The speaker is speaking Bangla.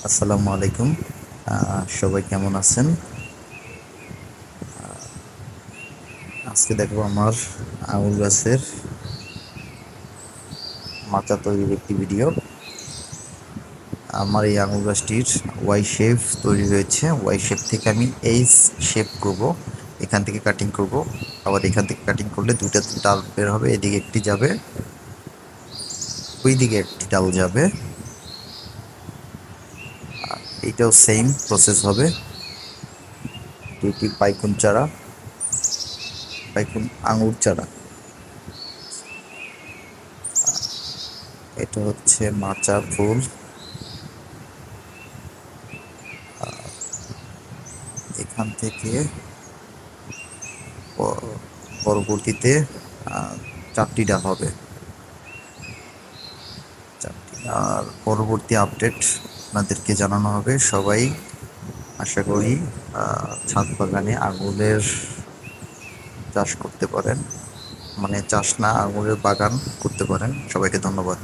আসসালামু আলাইকুম। সবাই কেমন আছেন? আজকে দেখবো আমার আঙুর গাছের মাচা তৈরির একটি ভিডিও। আমার এই আঙুর গাছটির ওয়াই শেপ তৈরি হয়েছে। ওয়াই শেপ থেকে আমি এইচ শেপ করব, এখান থেকে কাটিং করব, আবার এখান থেকে কাটিং করলে দুইটা ডাল বের হবে। এদিকে একটি যাবে, ওই দিকে একটি ডাল যাবে। এইটাও সেম প্রসেস হবে। দুইটি পাইকুন চারা, পাইকুন আঙুর চারা। এটা হচ্ছে মাচা ফুল। এখান থেকে পরবর্তীতে চারটি ডাল হবে, চারটি। আর পরবর্তী আপডেট আপনাদেরকে জানানো হবে। সবাই আশা করি ছাদ বাগানে আঙুরের চাষ করতে পারেন, মানে চাষ না, আঙুরের বাগান করতে পারেন। সবাইকে ধন্যবাদ।